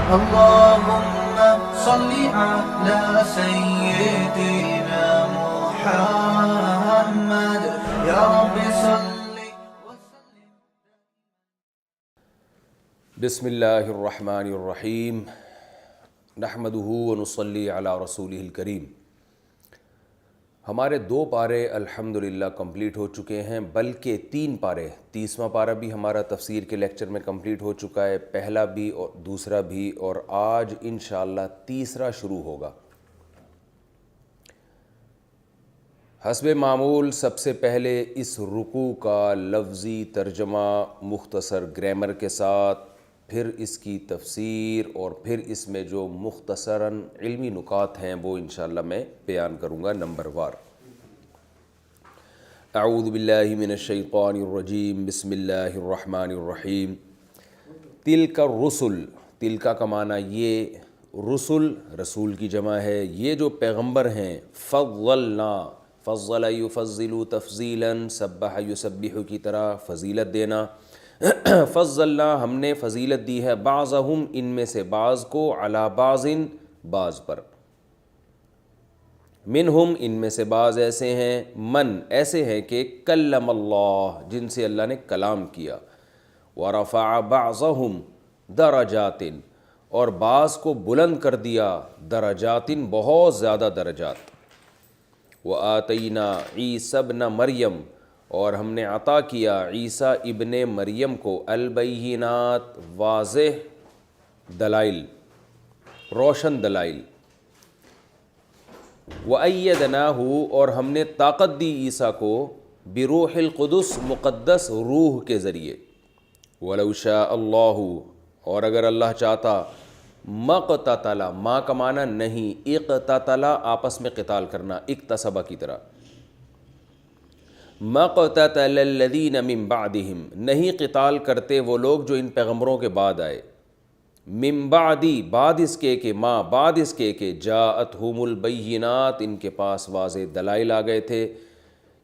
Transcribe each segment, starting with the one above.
اللهم صل على سيدنا محمد يا رب صل وسلم. بسم اللہ الرحمن الرحیم نحمدہ ونصلی علی رسولہ الکریم. ہمارے 2 پارے الحمدللہ کمپلیٹ ہو چکے ہیں، بلکہ 3 پارے. 30واں پارہ بھی ہمارا تفسیر کے لیکچر میں کمپلیٹ ہو چکا ہے، پہلا بھی اور دوسرا بھی، اور آج انشاءاللہ تیسرا شروع ہوگا. حسب معمول سب سے پہلے اس رکوع کا لفظی ترجمہ مختصر گرامر کے ساتھ، پھر اس کی تفسیر، اور پھر اس میں جو مختصراً علمی نکات ہیں وہ انشاءاللہ میں بیان کروں گا نمبر وار. اعوذ باللہ من الشیطان الرجیم، بسم اللہ الرحمن الرحیم. تلک الرسل، تلک کا معنی یہ، رسل رسول کی جمع ہے، یہ جو پیغمبر ہیں. فضلنا، فضل یفضل تفضیلا، سبح یسبح کی طرح فضیلت دینا. فضلنا، ہم نے فضیلت دی ہے، بعضہم ان میں سے بعض کو، علی بعض بعض پر. منہم ان میں سے بعض ایسے ہیں، من ایسے ہیں کہ کلم اللہ جن سے اللہ نے کلام کیا. ورفع بعضہم درجات، اور بعض کو بلند کر دیا، درجات بہت زیادہ درجات. وآتینا عیسی ابن مریم، اور ہم نے عطا کیا عیسیٰ ابن مریم کو البینات، واضح دلائل، روشن دلائل. وَأَيَّدْنَاهُ، اور ہم نے طاقت دی عیسیٰ کو، بروح القدس، مقدس روح کے ذریعے. وَلَوْ شَاءَ اللَّهُ، اور اگر اللہ چاہتا، مَقْتَتَلَ، ما کا معنی نہیں، اقتتل آپس میں قتال کرنا، اکتسبہ کی طرح. مَقْتَتَلَ الَّذِينَ مِن بَعْدِهِمْ، نہیں قتال کرتے وہ لوگ جو ان پیغمبروں کے بعد آئے. من بعدی، بعد اس کے کہ، ما بعد اس کے کہ، جاءتہم البینات، ان کے پاس واضح دلائل آ گئے تھے.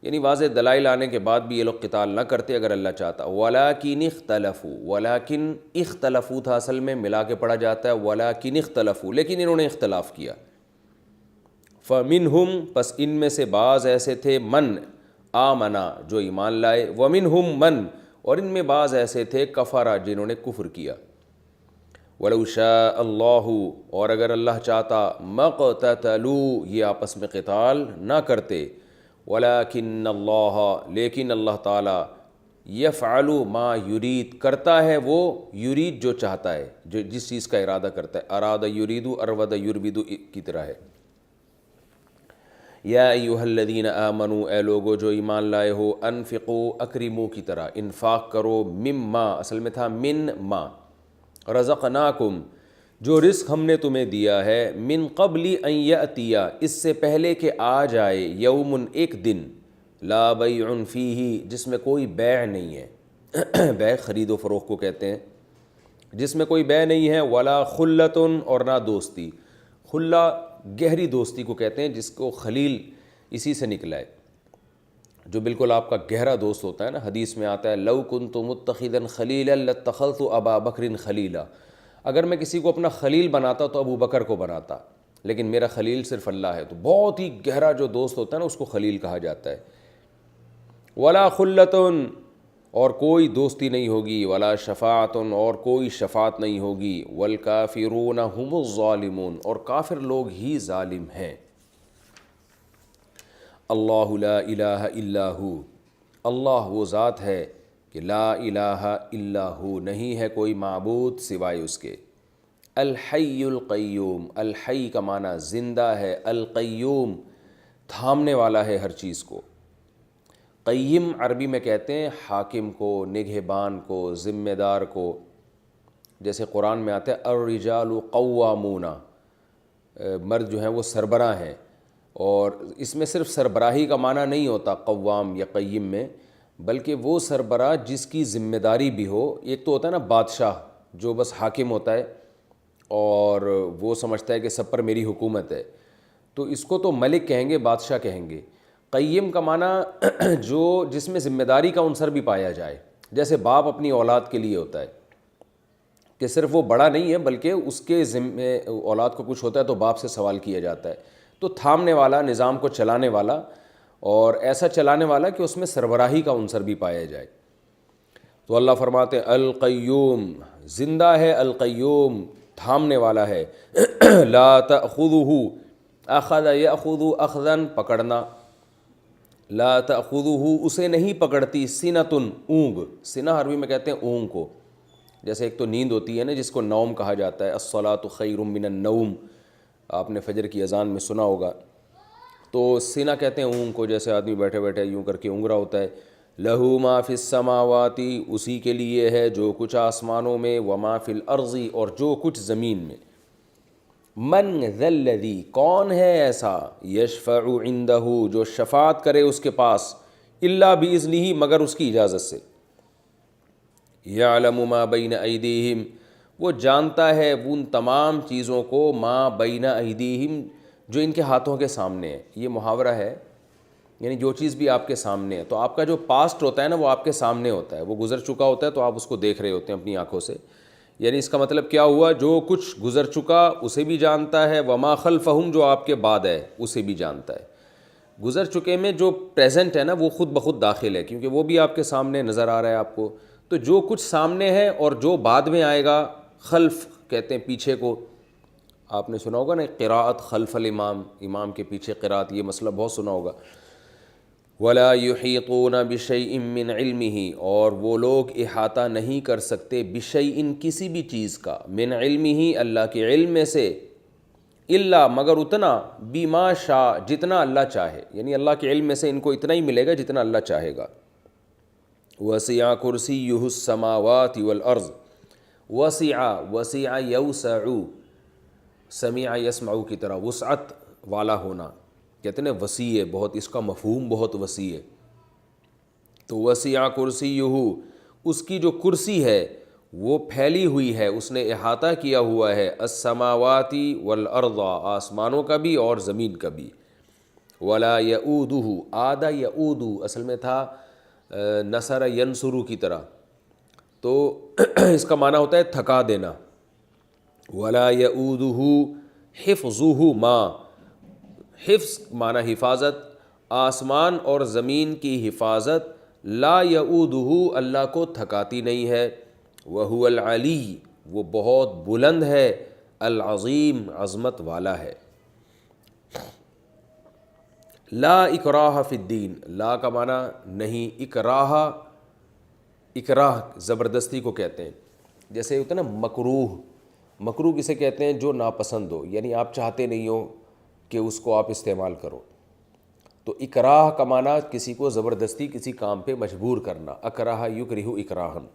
یعنی واضح دلائل آنے کے بعد بھی یہ لوگ قتال نہ کرتے اگر اللہ چاہتا. وَلَٰكِنِ اخْتَلَفُوا، وَلَٰكِنْ اخْتَلَفُوا تھا اصل میں، ملا کے پڑھا جاتا ہے، وَلَٰكِنِ اخْتَلَفُوا، لیکن انہوں نے اختلاف کیا. فَمِنْهُمْ، پس ان میں سے بعض ایسے تھے، من آمنا، جو ایمان لائے. وَمِنْهُمْ من، اور ان میں بعض ایسے تھے، کفر، جنہوں نے کفر کیا. وَلَوْ شَاءَ اللَّهُ، اور اگر اللہ چاہتا، مَقْتَتَلُوا، یہ آپس میں قتال نہ کرتے. وَلَٰكِنَّ اللَّهَ، لیکن اللہ تعالیٰ، يَفْعَلُ مَا يُرِيد، کرتا ہے وہ، یرید جو چاہتا ہے، جو جس چیز کا ارادہ کرتا ہے. اراد یرید، ارود یربد کی طرح ہے. یا ایہا الذین آمنوا، اے لوگو جو ایمان لائے ہو، انفقوا، اکرموا کی طرح انفاق کرو، مما اصل میں تھا من ما، رزقناکم، جو رزق ہم نے تمہیں دیا ہے، من قبل ان یأتی، اس سے پہلے کہ آ جائے، یوم، ایک دن، لا بیع فیہ، جس میں کوئی بیع نہیں ہے. بیع خرید و فروخت کو کہتے ہیں، جس میں کوئی بیع نہیں ہے. ولا خلۃ، اور نہ دوستی. خلہ گہری دوستی کو کہتے ہیں، جس کو خلیل اسی سے نکلا ہے، جو بالکل آپ کا گہرا دوست ہوتا ہے نا. حدیث میں آتا ہے، لو کنت متخذا خلیلا لاتخذت ابا بکر خلیلا، اگر میں کسی کو اپنا خلیل بناتا تو ابو بکر کو بناتا، لیکن میرا خلیل صرف اللہ ہے. تو بہت ہی گہرا جو دوست ہوتا ہے نا، اس کو خلیل کہا جاتا ہے. ولا خلۃ، اور کوئی دوستی نہیں ہوگی. ولا شفاعۃ، اور کوئی شفاعت نہیں ہوگی. والکافرون هم الظالمون، اور کافر لوگ ہی ظالم ہیں. اللہ لا الہ الا ہو، اللہ وہ ذات ہے کہ لا الہ الا ہو، نہیں ہے کوئی معبود سوائے اس کے. الحی القیوم، الحی کا معنی زندہ ہے، القیوم تھامنے والا ہے ہر چیز کو. قیم عربی میں کہتے ہیں حاکم کو، نگہبان کو، ذمہ دار کو. جیسے قرآن میں آتا ہے الرجال قوامون، مرد جو ہیں وہ سربراہ ہیں. اور اس میں صرف سربراہی کا معنی نہیں ہوتا قوام یا قیم میں، بلکہ وہ سربراہ جس کی ذمہ داری بھی ہو. ایک تو ہوتا ہے نا بادشاہ، جو بس حاکم ہوتا ہے اور وہ سمجھتا ہے کہ سب پر میری حکومت ہے، تو اس کو تو ملک کہیں گے، بادشاہ کہیں گے. قیم کا معنی جو جس میں ذمہ داری کا عنصر بھی پایا جائے، جیسے باپ اپنی اولاد کے لیے ہوتا ہے. کہ صرف وہ بڑا نہیں ہے بلکہ اس کے ذمے اولاد کو کچھ ہوتا ہے تو باپ سے سوال کیا جاتا ہے. تو تھامنے والا, نظام کو چلانے والا, اور ایسا چلانے والا کہ اس میں سربراہی کا عنصر بھی پایا جائے. تو اللہ فرماتے ہیں القیوم, زندہ ہے, القیوم تھامنے والا ہے. لا تأخذہ, اخذ یأخذ اخذا پکڑنا, لا تأخذہ اسے نہیں پکڑتی, سنۃ اونگ, سنہ عربی میں کہتے ہیں اونگ کو, جیسے ایک تو نیند ہوتی ہے نا جس کو نوم کہا جاتا ہے, الصلاۃ خیر من النوم, آپ نے فجر کی اذان میں سنا ہوگا. تو سینہ کہتے ہیں اونگ کو, جیسے آدمی بیٹھے بیٹھے یوں کر کے اونگ رہا ہوتا ہے. لہو ما فی السماوات, اسی کے لیے ہے جو کچھ آسمانوں میں, وما فی الارض, اور جو کچھ زمین میں. من ذا الذی, کون ہے ایسا, یشفع عندہ, جو شفاعت کرے اس کے پاس, الا باذنہ, مگر اس کی اجازت سے. یعلم ما بین ایدیہم, وہ جانتا ہے ان تمام چیزوں کو, ما بین ایدیہم, جو ان کے ہاتھوں کے سامنے ہے. یہ محاورہ ہے, یعنی جو چیز بھی آپ کے سامنے ہے, تو آپ کا جو پاسٹ ہوتا ہے نا وہ آپ کے سامنے ہوتا ہے, وہ گزر چکا ہوتا ہے تو آپ اس کو دیکھ رہے ہوتے ہیں اپنی آنکھوں سے. یعنی اس کا مطلب کیا ہوا, جو کچھ گزر چکا اسے بھی جانتا ہے, وما خلفہم, جو آپ کے بعد ہے اسے بھی جانتا ہے. گزر چکے میں جو پریزنٹ ہے نا وہ خود بخود داخل ہے, کیونکہ وہ بھی آپ کے سامنے نظر آ رہا ہے آپ کو. تو جو کچھ سامنے ہے اور جو بعد میں آئے گا, خلف کہتے ہیں پیچھے کو. آپ نے سنا ہوگا نا قراءت خلف الامام, امام کے پیچھے قراءت, یہ مسئلہ بہت سنا ہوگا. ولا یحیطون بشیء من علمہ, اور وہ لوگ احاطہ نہیں کر سکتے, بشیء کسی بھی چیز کا, من علمہ اللہ کے علم میں سے, الا مگر اتنا, بما شاء جتنا اللہ چاہے, یعنی اللہ کے علم میں سے ان کو اتنا ہی ملے گا جتنا اللہ چاہے گا. وسع کرسیہ السماوات والارض, وسع یوسع, سمع یسمع کی طرح, وسعت والا ہونا, کہتے ہیں وسیع ہے بہت, اس کا مفہوم بہت وسیع ہے. تو وسع کرسیہ, اس کی جو کرسی ہے وہ پھیلی ہوئی ہے, اس نے احاطہ کیا ہوا ہے, السماوات والارض, آسمانوں کا بھی اور زمین کا بھی. ولا یؤودہ, آدھا یؤود اصل میں تھا نصر ینصر کی طرح, تو اس کا معنی ہوتا ہے تھکا دینا. ولا یؤودہ حفظہ ما, حفظ معنی حفاظت, آسمان اور زمین کی حفاظت, لا یؤودہ اللہ کو تھکاتی نہیں ہے. وہو العلی, وہ بہت بلند ہے, العظیم عظمت والا ہے. لا اکراہ فی الدین, لا کا معنی نہیں, اکراہ, اکراہ زبردستی کو کہتے ہیں. جیسے ہوتا ہے نا مکروہ, مکروہ کسے کہتے ہیں, جو ناپسند ہو, یعنی آپ چاہتے نہیں ہو کہ اس کو آپ استعمال کرو. تو اکراہ کا معنی کسی کو زبردستی کسی کام پہ مجبور کرنا, اکراہ یکرہ اکراہن.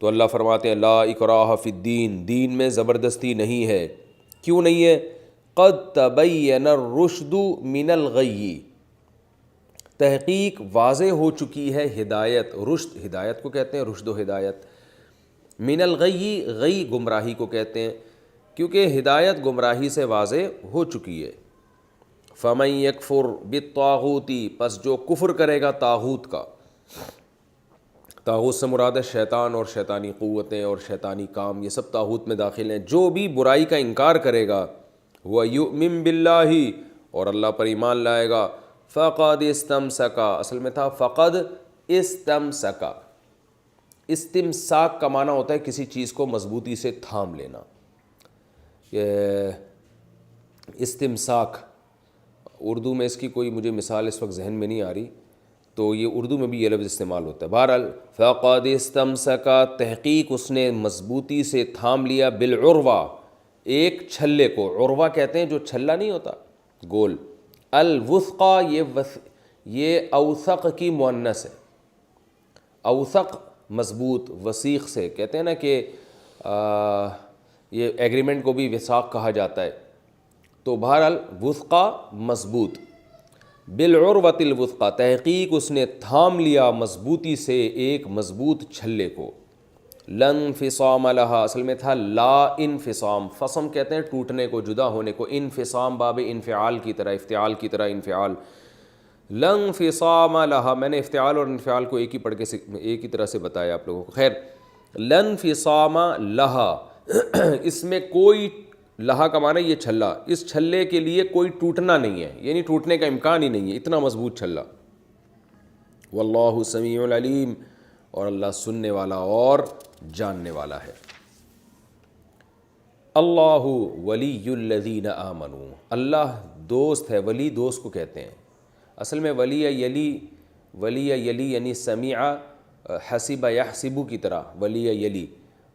تو اللہ فرماتے ہیں لا اکراہ فی الدین, دین میں زبردستی نہیں ہے. کیوں نہیں ہے, قد تبین الرشد من الغی, تحقیق واضح ہو چکی ہے ہدایت, رشد ہدایت کو کہتے ہیں, رشد و ہدایت. من الغی, غی گمراہی کو کہتے ہیں, کیونکہ ہدایت گمراہی سے واضح ہو چکی ہے. فمن یکفر بالطاغوت, پس جو کفر کرے گا طاغوت کا, طاغوت سے مراد ہے شیطان اور شیطانی قوتیں اور شیطانی کام, یہ سب طاغوت میں داخل ہیں. جو بھی برائی کا انکار کرے گا, وَيُؤْمِن بِاللَّهِ, اور اللہ پر ایمان لائے گا, فَقَدْ اسْتَمْسَكَ, اصل میں تھا فقد استمسکا. استمساک کا معنی ہوتا ہے کسی چیز کو مضبوطی سے تھام لینا. استمساک اردو میں اس کی کوئی مجھے مثال اس وقت ذہن میں نہیں آ رہی, تو یہ اردو میں بھی یہ لفظ استعمال ہوتا ہے. بہرحال فقد استمسکا, تحقیق اس نے مضبوطی سے تھام لیا, بالعروہ, ایک چھلے کو. عروہ کہتے ہیں جو چھلا نہیں ہوتا گول. الوثقہ, یہ اوثق کی مؤنث ہے. اوثق مضبوط, وثیق سے کہتے ہیں نا کہ یہ ایگریمنٹ کو بھی وثاق کہا جاتا ہے. تو بہرحال وثقہ مضبوط, بالعروۃ الوثقہ, تحقیق اس نے تھام لیا مضبوطی سے ایک مضبوط چھلے کو. لن انفصام لہا, اصل میں تھا لا انفصام, فصم کہتے ہیں ٹوٹنے کو, جدا ہونے کو, انفصام باب انفعال کی طرح, افتعال کی طرح انفعال. لن انفصام لہا, میں نے افتعال اور انفعال کو ایک ہی پڑھ کے ایک ہی طرح سے بتایا آپ لوگوں کو. خیر, لن فصام لہا، اس میں کوئی، لہا کا معنی یہ چھلا، اس چھلے کے لیے کوئی ٹوٹنا نہیں ہے، یعنی ٹوٹنے کا امکان ہی نہیں ہے، اتنا مضبوط چھلا۔ واللہ سمیع علیم، اور اللہ سننے والا اور جاننے والا ہے۔ اللہ ولی الذین آمنوا، اللہ دوست ہے، ولی دوست کو کہتے ہیں۔ اصل میں ولی یلی یعنی سمیع حسب یحسب کی طرح، ولی یلی،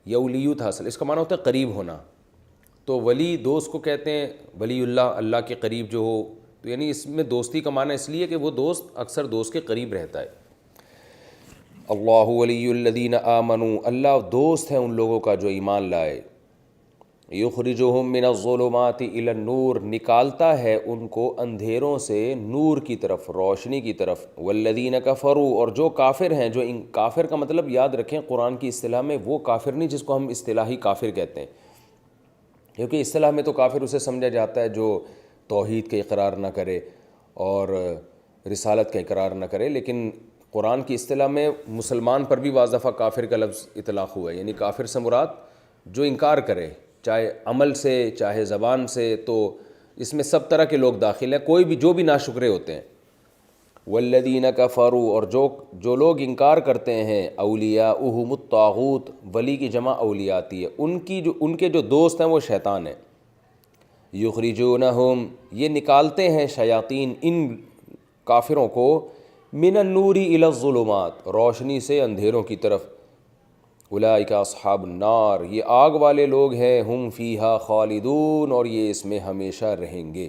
یولیو تھا اصل، اس کا معنی ہوتا ہے قریب ہونا، تو ولی دوست کو کہتے ہیں، ولی اللہ، اللہ کے قریب جو ہو، تو یعنی اس میں دوستی کا معنی اس لیے کہ وہ دوست اکثر دوست کے قریب رہتا ہے۔ اللہ ولی الذین آمنوا، اللہ دوست ہے ان لوگوں کا جو ایمان لائے۔ یخرجہم من الظلمات الی النور، نکالتا ہے ان کو اندھیروں سے نور کی طرف، روشنی کی طرف۔ والذین کفروا، اور جو کافر ہیں، جو کافر کا مطلب یاد رکھیں قرآن کی اصطلاح میں وہ کافر نہیں جس کو ہم اصطلاحی کافر کہتے ہیں، کیونکہ اصطلاح میں تو کافر اسے سمجھا جاتا ہے جو توحید کا اقرار نہ کرے اور رسالت کا اقرار نہ کرے، لیکن قرآن کی اصطلاح میں مسلمان پر بھی بعض دفعہ کافر کا لفظ اطلاق ہوا ہے، یعنی کافر سے مراد جو انکار کرے، چاہے عمل سے چاہے زبان سے، تو اس میں سب طرح کے لوگ داخل ہیں، کوئی بھی جو بھی ناشکرے ہوتے ہیں۔ والذین کفروا، اور جو لوگ انکار کرتے ہیں، اولیاؤہم الطاغوت، ولی کی جمع اولیاء آتی ہے، ان کے جو دوست ہیں وہ شیطان ہیں۔ یخرجونہم، یہ نکالتے ہیں شیاطین ان کافروں کو، من النور الی الظلمات، روشنی سے اندھیروں کی طرف۔ اولئک اصحاب النار، یہ آگ والے لوگ ہیں، ہم فیہا خالدون، اور یہ اس میں ہمیشہ رہیں گے۔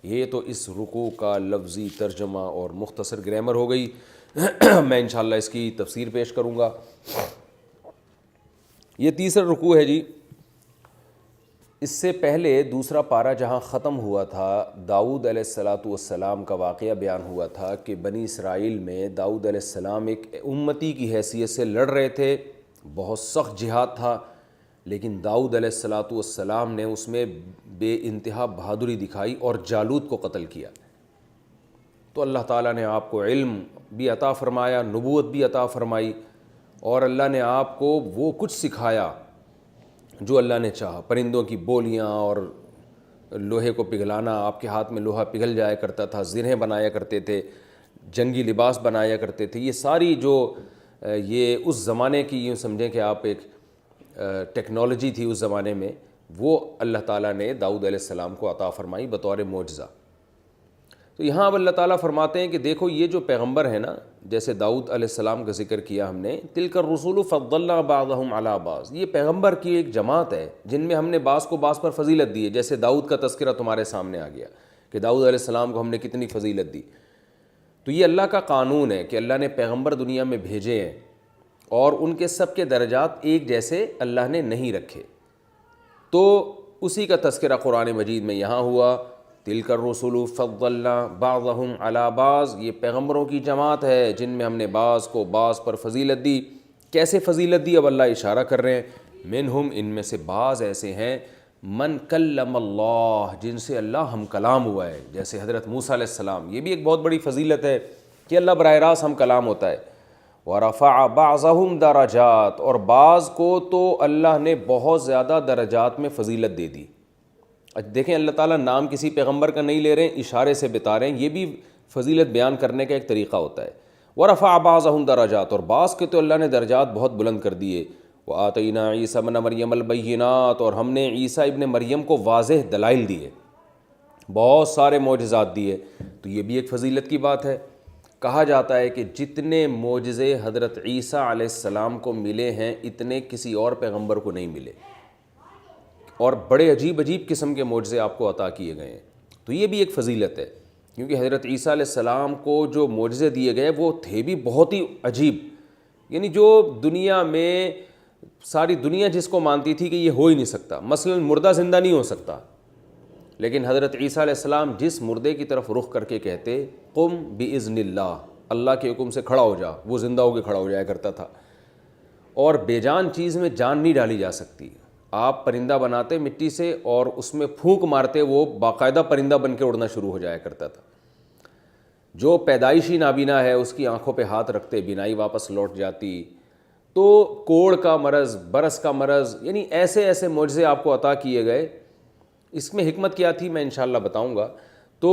یہ تو اس رکوع کا لفظی ترجمہ اور مختصر گرامر ہو گئی۔ میں انشاءاللہ اس کی تفسیر پیش کروں گا۔ یہ تیسرا رکوع ہے جی۔ اس سے پہلے دوسرا پارہ جہاں ختم ہوا تھا، داؤد علیہ السلام کا واقعہ بیان ہوا تھا کہ بنی اسرائیل میں داؤد علیہ السلام ایک امتی کی حیثیت سے لڑ رہے تھے، بہت سخت جہاد تھا، لیکن داؤد علیہ السلام نے اس میں بے انتہا بہادری دکھائی اور جالوت کو قتل کیا۔ تو اللہ تعالیٰ نے آپ کو علم بھی عطا فرمایا، نبوت بھی عطا فرمائی، اور اللہ نے آپ کو وہ کچھ سکھایا جو اللہ نے چاہا، پرندوں کی بولیاں اور لوہے کو پگھلانا، آپ کے ہاتھ میں لوہا پگھل جایا کرتا تھا، زرہیں بنایا کرتے تھے، جنگی لباس بنایا کرتے تھے، یہ ساری جو یہ اس زمانے کی، یوں سمجھیں کہ آپ ایک ٹیکنالوجی تھی اس زمانے میں، وہ اللہ تعالیٰ نے داؤد علیہ السلام کو عطا فرمائی بطور معجزہ۔ تو یہاں اب اللہ تعالیٰ فرماتے ہیں کہ دیکھو یہ جو پیغمبر ہیں نا، جیسے داؤد علیہ السلام کا ذکر کیا ہم نے، تلک الرسول فضلنا بعضهم علی بعض، یہ پیغمبر کی ایک جماعت ہے جن میں ہم نے بعض کو بعض پر فضیلت دی ہے، جیسے داؤد کا تذکرہ تمہارے سامنے آ گیا کہ داؤد علیہ السلام کو ہم نے کتنی فضیلت دی۔ تو یہ اللہ کا قانون ہے کہ اللہ نے پیغمبر دنیا میں بھیجے ہیں اور ان کے سب کے درجات ایک جیسے اللہ نے نہیں رکھے، تو اسی کا تذکرہ قرآن مجید میں یہاں ہوا، تلک الرسل فضلنا بعضهم علی بعض، یہ پیغمبروں کی جماعت ہے جن میں ہم نے بعض کو بعض پر فضیلت دی۔ کیسے فضیلت دی؟ اب اللہ اشارہ کر رہے ہیں، منہم، ان میں سے بعض ایسے ہیں، من کلم اللہ، جن سے اللہ ہم کلام ہوا ہے، جیسے حضرت موسیٰ علیہ السلام، یہ بھی ایک بہت بڑی فضیلت ہے کہ اللہ براہ راست ہم کلام ہوتا ہے۔ ورفع بعضهم درجات، اور بعض کو تو اللہ نے بہت زیادہ درجات میں فضیلت دے دی۔ دیکھیں اللہ تعالیٰ نام کسی پیغمبر کا نہیں لے رہے ہیں، اشارے سے بتا رہے ہیں، یہ بھی فضیلت بیان کرنے کا ایک طریقہ ہوتا ہے۔ ورفع بعضهم درجات، اور بعض کے تو اللہ نے درجات بہت بلند کر دیے۔ وآتینا عیسیٰ ابن مریم البینات، اور ہم نے عیسیٰ ابن مریم کو واضح دلائل دیے، بہت سارے معجزات دیے، تو یہ بھی ایک فضیلت کی بات ہے۔ کہا جاتا ہے کہ جتنے معجزے حضرت عیسیٰ علیہ السلام کو ملے ہیں اتنے کسی اور پیغمبر کو نہیں ملے، اور بڑے عجیب عجیب قسم کے معجزے آپ کو عطا کیے گئے ہیں، تو یہ بھی ایک فضیلت ہے، کیونکہ حضرت عیسیٰ علیہ السلام کو جو معجزے دیے گئے وہ تھے بھی بہت ہی عجیب، یعنی جو دنیا میں ساری دنیا جس کو مانتی تھی کہ یہ ہو ہی نہیں سکتا، مثلا مردہ زندہ نہیں ہو سکتا، لیکن حضرت عیسیٰ علیہ السلام جس مردے کی طرف رخ کر کے کہتے قم باذن اللہ، اللہ کے حکم سے کھڑا ہو جا، وہ زندہ ہو کے کھڑا ہو جایا کرتا تھا۔ اور بے جان چیز میں جان نہیں ڈالی جا سکتی، آپ پرندہ بناتے مٹی سے اور اس میں پھونک مارتے وہ باقاعدہ پرندہ بن کے اڑنا شروع ہو جایا کرتا تھا۔ جو پیدائشی نابینا ہے اس کی آنکھوں پہ ہاتھ رکھتے بینائی واپس لوٹ جاتی۔ تو کوڑ کا مرض، برس کا مرض، یعنی ایسے ایسے معجزے آپ کو عطا کیے گئے. اس میں حکمت کیا تھی میں انشاءاللہ بتاؤں گا. تو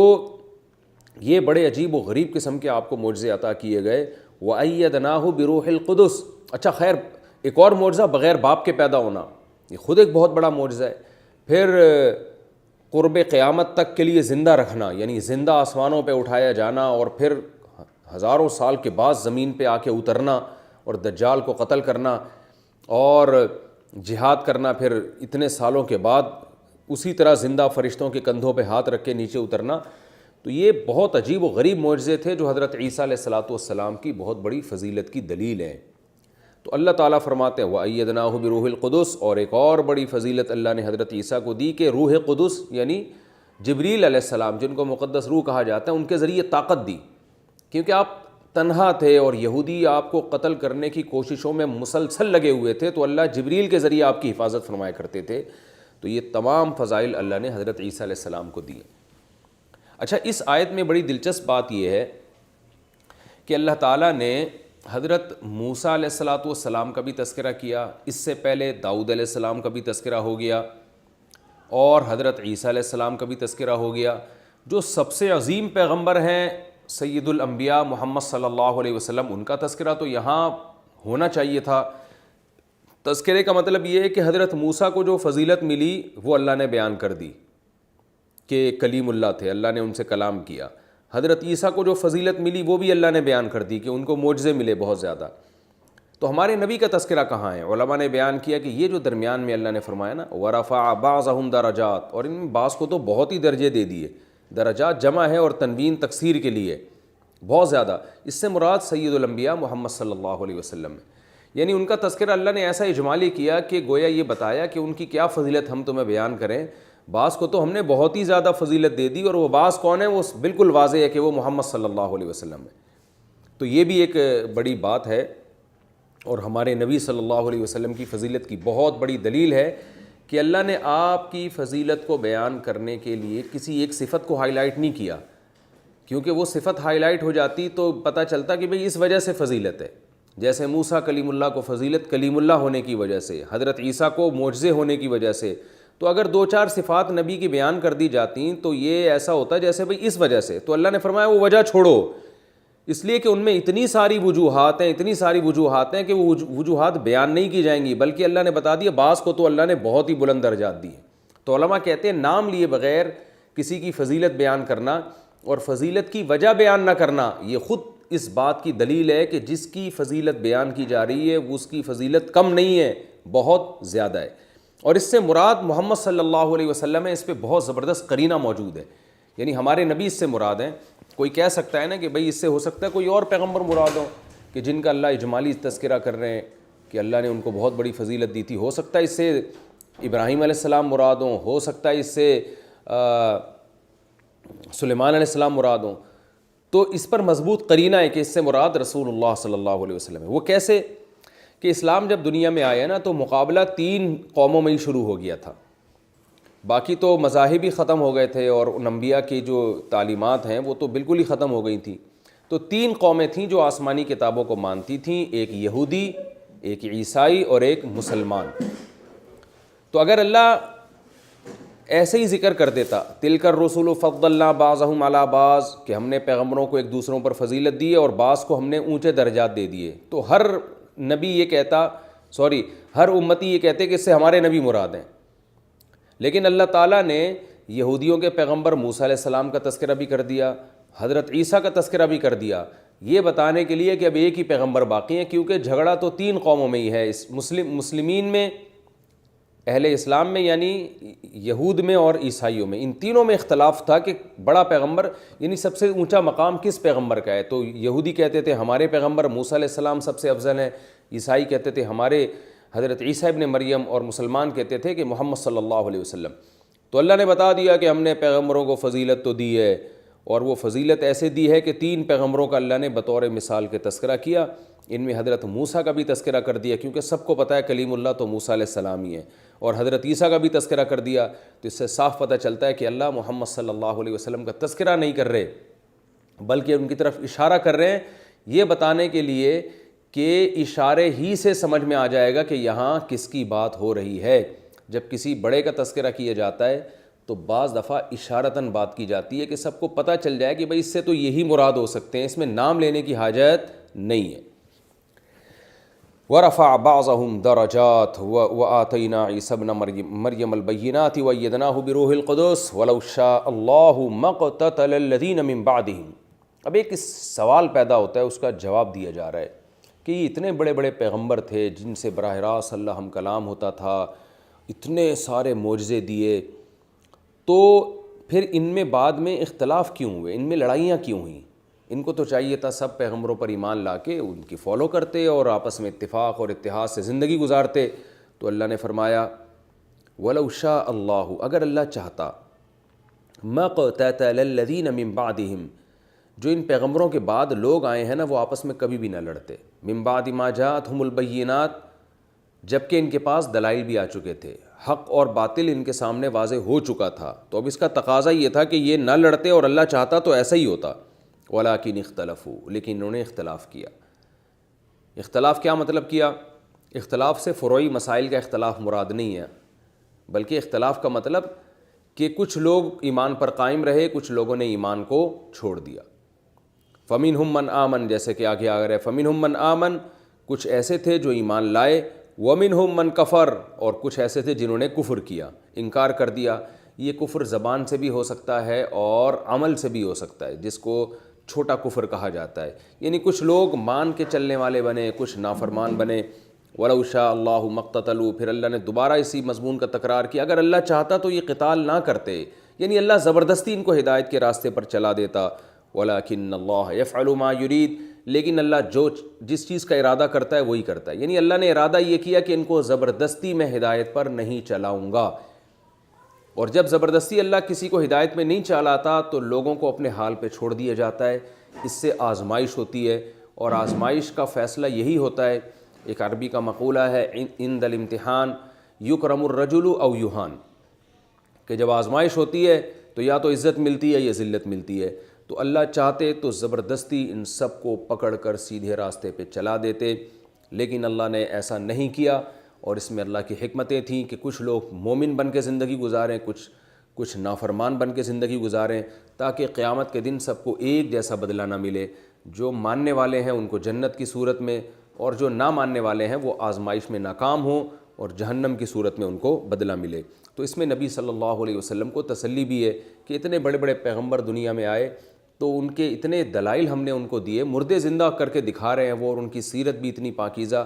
یہ بڑے عجیب و غریب قسم کے آپ کو معجزے عطا کیے گئے. وَأَيَّدْنَاهُ بِرُوحِ الْقُدُسِ. اچھا خیر، ایک اور معجزہ بغیر باپ کے پیدا ہونا، یہ خود ایک بہت بڑا معجزہ ہے. پھر قرب قیامت تک کے لیے زندہ رکھنا، یعنی زندہ آسمانوں پہ اٹھایا جانا اور پھر ہزاروں سال کے بعد زمین پہ آ کے اترنا اور دجال کو قتل کرنا اور جہاد کرنا، پھر اتنے سالوں کے بعد اسی طرح زندہ فرشتوں کے کندھوں پہ ہاتھ رکھ کے نیچے اترنا. تو یہ بہت عجیب و غریب معجزے تھے جو حضرت عیسیٰ علیہ الصلاۃ والسلام کی بہت بڑی فضیلت کی دلیل ہیں. تو اللہ تعالیٰ فرماتے ہیں وَأَيَّدْنَاهُ بِرُوحِ الْقُدُسِ. اور ایک اور بڑی فضیلت اللہ نے حضرت عیسیٰ کو دی کہ روح قدس یعنی جبریل علیہ السلام، جن کو مقدس روح کہا جاتا ہے، ان کے ذریعے طاقت دی. کیونکہ آپ تنہا تھے اور یہودی آپ کو قتل کرنے کی کوششوں میں مسلسل لگے ہوئے تھے، تو اللہ جبریل کے ذریعے آپ کی حفاظت فرمایا کرتے تھے. تو یہ تمام فضائل اللہ نے حضرت عیسیٰ علیہ السلام کو دیے. اچھا، اس آیت میں بڑی دلچسپ بات یہ ہے کہ اللہ تعالیٰ نے حضرت موسیٰ علیہ الصلاۃ والسلام کا بھی تذکرہ کیا، اس سے پہلے داؤد علیہ السلام کا بھی تذکرہ ہو گیا اور حضرت عیسیٰ علیہ السلام کا بھی تذکرہ ہو گیا. جو سب سے عظیم پیغمبر ہیں سید الانبیاء محمد صلی اللہ علیہ وسلم، ان کا تذکرہ تو یہاں ہونا چاہیے تھا. تذکرے کا مطلب یہ ہے کہ حضرت موسیٰ کو جو فضیلت ملی وہ اللہ نے بیان کر دی کہ کلیم اللہ تھے، اللہ نے ان سے کلام کیا. حضرت عیسیٰ کو جو فضیلت ملی وہ بھی اللہ نے بیان کر دی کہ ان کو معجزے ملے بہت زیادہ. تو ہمارے نبی کا تذکرہ کہاں ہے؟ علماء نے بیان کیا کہ یہ جو درمیان میں اللہ نے فرمایا نا وَرَفَعَ بَعْضَهُمْ دَرَجَاتٍ، اور ان میں بعض کو تو بہت ہی درجے دے دیے. درجات جمع ہے اور تنوین تکسیر کے لیے بہت زیادہ. اس سے مراد سید الانبیاء محمد صلی اللہ علیہ وسلم ہے. یعنی ان کا تذکرہ اللہ نے ایسا اجمالی کیا کہ گویا یہ بتایا کہ ان کی کیا فضیلت ہم تمہیں بیان کریں. بعض کو تو ہم نے بہت ہی زیادہ فضیلت دے دی، اور وہ بعض کون ہے؟ وہ بالکل واضح ہے کہ وہ محمد صلی اللہ علیہ وسلم ہے. تو یہ بھی ایک بڑی بات ہے اور ہمارے نبی صلی اللہ علیہ وسلم کی فضیلت کی بہت بڑی دلیل ہے کہ اللہ نے آپ کی فضیلت کو بیان کرنے کے لیے کسی ایک صفت کو ہائی لائٹ نہیں کیا، کیونکہ وہ صفت ہائی لائٹ ہو جاتی تو پتہ چلتا کہ بھئی اس وجہ سے فضیلت ہے. جیسے موسیٰ کلیم اللہ کو فضیلت کلیم اللہ ہونے کی وجہ سے، حضرت عیسیٰ کو معجزے ہونے کی وجہ سے. تو اگر دو چار صفات نبی کی بیان کر دی جاتی تو یہ ایسا ہوتا جیسے بھئی اس وجہ سے. تو اللہ نے فرمایا وہ وجہ چھوڑو، اس لیے کہ ان میں اتنی ساری وجوہات ہیں کہ وہ وجوہات بیان نہیں کی جائیں گی، بلکہ اللہ نے بتا دیا بعض کو تو اللہ نے بہت ہی بلند درجات دیے. تو علماء کہتے ہیں نام لیے بغیر کسی کی فضیلت بیان کرنا اور فضیلت کی وجہ بیان نہ کرنا یہ خود اس بات کی دلیل ہے کہ جس کی فضیلت بیان کی جا رہی ہے اس کی فضیلت کم نہیں ہے، بہت زیادہ ہے. اور اس سے مراد محمد صلی اللہ علیہ وسلم ہے. اس پہ بہت زبردست قرینہ موجود ہے، یعنی ہمارے نبی اس سے مراد ہیں. کوئی کہہ سکتا ہے نا کہ بھئی اس سے ہو سکتا ہے کوئی اور پیغمبر مراد ہو کہ جن کا اللہ اجمالی تذکرہ کر رہے ہیں کہ اللہ نے ان کو بہت بڑی فضیلت دی تھی. ہو سکتا ہے اس سے ابراہیم علیہ السلام مراد ہوں، ہو سکتا ہے اس سے سلیمان علیہ السلام مراد ہوں. تو اس پر مضبوط قرینہ ہے کہ اس سے مراد رسول اللہ صلی اللہ علیہ وسلم ہے. وہ کیسے کہ اسلام جب دنیا میں آیا نا تو مقابلہ 3 قوموں میں ہی شروع ہو گیا تھا. باقی تو مذاہب ہی ختم ہو گئے تھے اور ان انبیاء کی جو تعلیمات ہیں وہ تو بالکل ہی ختم ہو گئی تھیں. تو 3 قومیں تھیں جو آسمانی کتابوں کو مانتی تھیں، ایک یہودی، ایک عیسائی اور ایک مسلمان. تو اگر اللہ ایسے ہی ذکر کر دیتا تلک الرسل فضلنا بعضهم علی بعض کہ ہم نے پیغمبروں کو ایک دوسروں پر فضیلت دی ہے اور بعض کو ہم نے اونچے درجات دے دیے، تو ہر نبی یہ کہتا ہر امتی یہ کہتے کہ اس سے ہمارے نبی مراد ہیں. لیکن اللہ تعالیٰ نے یہودیوں کے پیغمبر موسیٰ علیہ السلام کا تذکرہ بھی کر دیا، حضرت عیسیٰ کا تذکرہ بھی کر دیا، یہ بتانے کے لیے کہ اب ایک ہی پیغمبر باقی ہیں. کیونکہ جھگڑا تو 3 قوموں میں ہی ہے، مسلمین میں، اہل اسلام میں یعنی یہود میں اور عیسائیوں میں. ان تینوں میں اختلاف تھا کہ بڑا پیغمبر یعنی سب سے اونچا مقام کس پیغمبر کا ہے. تو یہودی کہتے تھے ہمارے پیغمبر موسیٰ علیہ السلام سب سے افضل ہیں، عیسائی کہتے تھے ہمارے حضرت عیسیٰ ابن مریم، اور مسلمان کہتے تھے کہ محمد صلی اللہ علیہ وسلم. تو اللہ نے بتا دیا کہ ہم نے پیغمبروں کو فضیلت تو دی ہے، اور وہ فضیلت ایسے دی ہے کہ 3 پیغمبروں کا اللہ نے بطور مثال کے تذکرہ کیا. ان میں حضرت موسیٰ کا بھی تذکرہ کر دیا کیونکہ سب کو پتہ ہے کلیم اللہ تو موسیٰ علیہ السلام ہی ہے، اور حضرت عیسیٰ کا بھی تذکرہ کر دیا. تو اس سے صاف پتہ چلتا ہے کہ اللہ محمد صلی اللہ علیہ وسلم کا تذکرہ نہیں کر رہے بلکہ ان کی طرف اشارہ کر رہے ہیں یہ بتانے کے لیے کہ اشارے ہی سے سمجھ میں آ جائے گا کہ یہاں کس کی بات ہو رہی ہے. جب کسی بڑے کا تذکرہ کیا جاتا ہے تو بعض دفعہ اشارتاً بات کی جاتی ہے کہ سب کو پتہ چل جائے کہ بھئی اس سے تو یہی مراد ہو سکتے ہیں, اس میں نام لینے کی حاجت نہیں ہے. وَرَفَعَ بَعْضَهُمْ دَرَجَاتٍ وَآتَيْنَا عِيسَى ابْنَ مَرْيَمَ الْبَيِّنَاتِ وَأَيَّدْنَاهُ بِرُوحِ الْقُدُسِ وَلَوْ شَاءَ اللَّهُ مَا اقْتَتَلَ الَّذِينَ مِن بَعْدِهِمْ. اب ایک سوال پیدا ہوتا ہے, اس کا جواب دیا جا رہا ہے کہ یہ اتنے بڑے بڑے پیغمبر تھے جن سے براہ راست اللہ ہم کلام ہوتا تھا, اتنے سارے معجزے دیے, تو پھر ان میں بعد میں اختلاف کیوں ہوئے, ان میں لڑائیاں کیوں ہوئیں؟ ان کو تو چاہیے تھا سب پیغمبروں پر ایمان لا کے ان کی فالو کرتے اور آپس میں اتفاق اور اتحاد سے زندگی گزارتے. تو اللہ نے فرمایا وَلَوْ شَاءَ اللَّهُ, اگر اللہ چاہتا, مَا اقْتَتَلَ الَّذِينَ مِن بَعْدِهِمْ, جو ان پیغمبروں کے بعد لوگ آئے ہیں نا وہ آپس میں کبھی بھی نہ لڑتے. مِن بَعْدِ مَا جَاءَتْهُمُ الْبَيِّنَاتُ, جبکہ ان کے پاس دلائل بھی آ چکے تھے, حق اور باطل ان کے سامنے واضح ہو چکا تھا. تو اب اس کا تقاضا یہ تھا کہ یہ نہ لڑتے, اور اللہ چاہتا تو ایسا ہی ہوتا. وَلَٰكِنِ اخْتَلَفُوا, لیکن انہوں نے اختلاف کیا. اختلاف کیا مطلب کیا؟ اختلاف سے فروعی مسائل کا اختلاف مراد نہیں ہے, بلکہ اختلاف کا مطلب کہ کچھ لوگ ایمان پر قائم رہے, کچھ لوگوں نے ایمان کو چھوڑ دیا. فَمِنْهُمْ مَنْ آمَنَ, جیسے کہ آگے آ رہے, فَمِنْهُمْ مَنْ آمَنَ, کچھ ایسے تھے جو ایمان لائے, وَمِنْهُمْ مَنْ كَفَرَ, اور کچھ ایسے تھے جنہوں نے کفر کیا, انکار کر دیا. یہ کفر زبان سے بھی ہو سکتا ہے اور عمل سے بھی ہو سکتا ہے, جس کو چھوٹا کفر کہا جاتا ہے. یعنی کچھ لوگ مان کے چلنے والے بنے, کچھ نافرمان بنے. وَلَوْ شَاءَ اللَّهُ مَا اقْتَتَلُوا, پھر اللہ نے دوبارہ اسی مضمون کا تکرار کیا, اگر اللہ چاہتا تو یہ قتال نہ کرتے, یعنی اللہ زبردستی ان کو ہدایت کے راستے پر چلا دیتا. وَلَٰكِنَّ اللَّهَ يَفْعَلُ مَا يُرِيدُ, لیکن اللہ جس چیز کا ارادہ کرتا ہے وہی کرتا ہے. یعنی اللہ نے ارادہ یہ کیا کہ ان کو زبردستی میں ہدایت پر نہیں چلاؤں گا, اور جب زبردستی اللہ کسی کو ہدایت میں نہیں چلاتا تو لوگوں کو اپنے حال پہ چھوڑ دیا جاتا ہے. اس سے آزمائش ہوتی ہے, اور آزمائش کا فیصلہ یہی ہوتا ہے. ایک عربی کا مقولہ ہے, عند الامتحان یکرم الرجل او یہان, کہ جب آزمائش ہوتی ہے تو یا تو عزت ملتی ہے یا ذلت ملتی ہے. تو اللہ چاہتے تو زبردستی ان سب کو پکڑ کر سیدھے راستے پہ چلا دیتے, لیکن اللہ نے ایسا نہیں کیا. اور اس میں اللہ کی حکمتیں تھیں کہ کچھ لوگ مومن بن کے زندگی گزاریں, کچھ نافرمان بن کے زندگی گزاریں, تاکہ قیامت کے دن سب کو ایک جیسا بدلہ نہ ملے. جو ماننے والے ہیں ان کو جنت کی صورت میں, اور جو نہ ماننے والے ہیں وہ آزمائش میں ناکام ہوں اور جہنم کی صورت میں ان کو بدلہ ملے. تو اس میں نبی صلی اللہ علیہ وسلم کو تسلی بھی ہے کہ اتنے بڑے بڑے پیغمبر دنیا میں آئے تو ان کے اتنے دلائل ہم نے ان کو دیے, مردے زندہ کر کے دکھا رہے ہیں وہ, اور ان کی سیرت بھی اتنی پاکیزہ,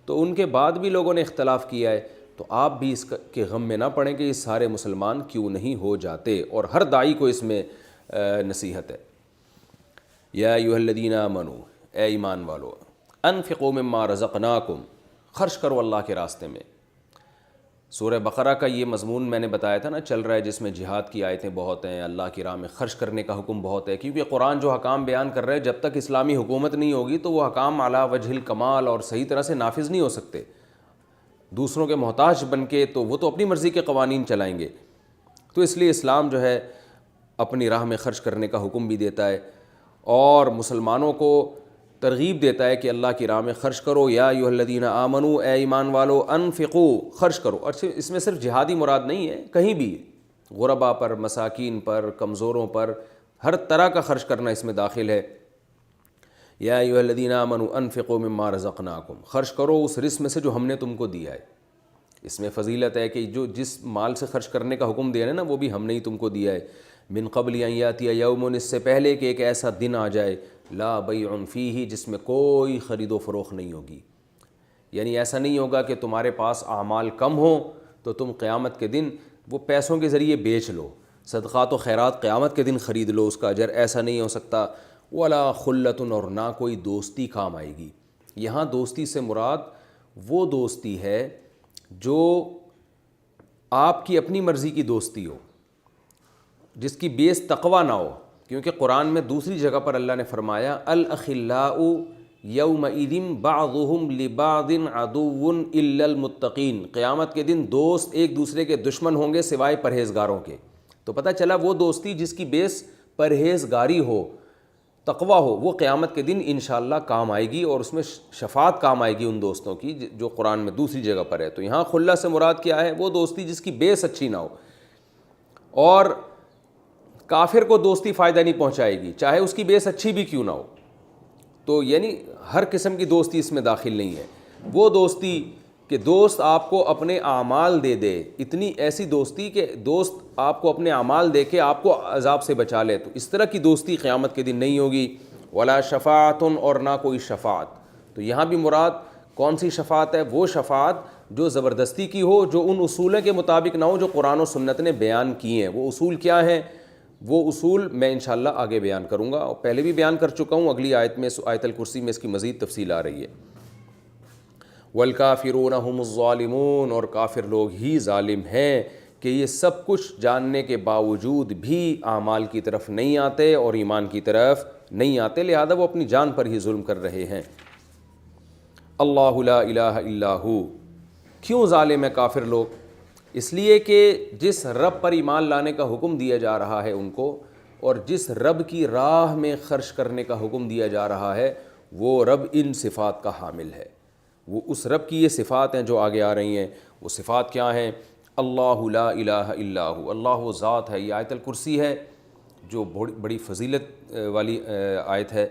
تو ان کے بعد بھی لوگوں نے اختلاف کیا ہے. تو آپ بھی اس کے غم میں نہ پڑیں کہ یہ سارے مسلمان کیوں نہیں ہو جاتے, اور ہر داعی کو اس میں نصیحت ہے. یا ایھا الذین آمنوا, اے ایمان والو, انفقوا مما رزقناکم, خرچ کرو اللہ کے راستے میں. سورہ بقرہ کا یہ مضمون میں نے بتایا تھا نا چل رہا ہے, جس میں جہاد کی آیتیں بہت ہیں, اللہ کی راہ میں خرچ کرنے کا حکم بہت ہے. کیونکہ قرآن جو حکام بیان کر رہے ہیں, جب تک اسلامی حکومت نہیں ہوگی تو وہ حکام علی وجہ الکمال اور صحیح طرح سے نافذ نہیں ہو سکتے. دوسروں کے محتاج بن کے تو وہ تو اپنی مرضی کے قوانین چلائیں گے. تو اس لیے اسلام جو ہے اپنی راہ میں خرچ کرنے کا حکم بھی دیتا ہے, اور مسلمانوں کو ترغیب دیتا ہے کہ اللہ کی راہ میں خرچ کرو. یا ایھا الذین آمنوا, اے ایمان والو, انفقوا, خرچ کرو. اور اس میں صرف جہادی مراد نہیں ہے, کہیں بھی غربا پر, مساکین پر, کمزوروں پر, ہر طرح کا خرچ کرنا اس میں داخل ہے. یا ایھا الذین آمنوا انفقوا مما رزقناکم, خرچ کرو اس رزق میں سے جو ہم نے تم کو دیا ہے. اس میں فضیلت ہے کہ جو جس مال سے خرچ کرنے کا حکم دیا ہے نا وہ بھی ہم نے ہی تم کو دیا ہے. من قبل ان یاتی یوم, اس سے پہلے کہ ایک ایسا دن آ جائے, لا بیع فیہ, جس میں کوئی خرید و فروخت نہیں ہوگی. یعنی ایسا نہیں ہوگا کہ تمہارے پاس اعمال کم ہوں تو تم قیامت کے دن وہ پیسوں کے ذریعے بیچ لو, صدقات و خیرات قیامت کے دن خرید لو اس کا اجر, ایسا نہیں ہو سکتا. ولا خلۃ, اور نہ کوئی دوستی کام آئے گی. یہاں دوستی سے مراد وہ دوستی ہے جو آپ کی اپنی مرضی کی دوستی ہو, جس کی بیس تقوی نہ ہو. کیونکہ قرآن میں دوسری جگہ پر اللہ نے فرمایا الاخلاء یومئذ بعضهم لبعض عدو الا المتقین, قیامت کے دن دوست ایک دوسرے کے دشمن ہوں گے سوائے پرہیزگاروں کے. تو پتہ چلا وہ دوستی جس کی بیس پرہیزگاری ہو, تقویٰ ہو، وہ قیامت کے دن انشاءاللہ کام آئے گی، اور اس میں شفاعت کام آئے گی ان دوستوں کی جو قرآن میں دوسری جگہ پر ہے۔ تو یہاں خلہ سے مراد کیا ہے؟ وہ دوستی جس کی بیس اچھی نہ ہو، اور کافر کو دوستی فائدہ نہیں پہنچائے گی چاہے اس کی بیس اچھی بھی کیوں نہ ہو۔ تو یعنی ہر قسم کی دوستی اس میں داخل نہیں ہے۔ وہ دوستی کہ دوست آپ کو اپنے اعمال دے دے، اتنی ایسی دوستی کہ دوست آپ کو اپنے اعمال دے کے آپ کو عذاب سے بچا لے، تو اس طرح کی دوستی قیامت کے دن نہیں ہوگی۔ ولا شفاعت، اور نہ کوئی شفاعت۔ تو یہاں بھی مراد کون سی شفاعت ہے؟ وہ شفاعت جو زبردستی کی ہو، جو ان اصولوں کے مطابق نہ ہو جو قرآن و سنت نے بیان کیے ہیں۔ وہ اصول کیا ہیں؟ وہ اصول میں انشاءاللہ آگے بیان کروں گا، اور پہلے بھی بیان کر چکا ہوں، اگلی آیت میں آیت الکرسی میں اس کی مزید تفصیل آ رہی ہے۔ والکافرون هم الظالمون، اور کافر لوگ ہی ظالم ہیں کہ یہ سب کچھ جاننے کے باوجود بھی اعمال کی طرف نہیں آتے اور ایمان کی طرف نہیں آتے، لہذا وہ اپنی جان پر ہی ظلم کر رہے ہیں۔ اللہ لا الہ الا ہو۔ کیوں ظالم ہے کافر لوگ؟ اس لیے کہ جس رب پر ایمان لانے کا حکم دیا جا رہا ہے ان کو، اور جس رب کی راہ میں خرچ کرنے کا حکم دیا جا رہا ہے، وہ رب ان صفات کا حامل ہے۔ وہ اس رب کی یہ صفات ہیں جو آگے آ رہی ہیں۔ وہ صفات کیا ہیں؟ اللہ لا الہ الا ہو، اللہ وہ ذات ہے۔ یہ آیت الکرسی ہے جو بڑی فضیلت والی آیت ہے۔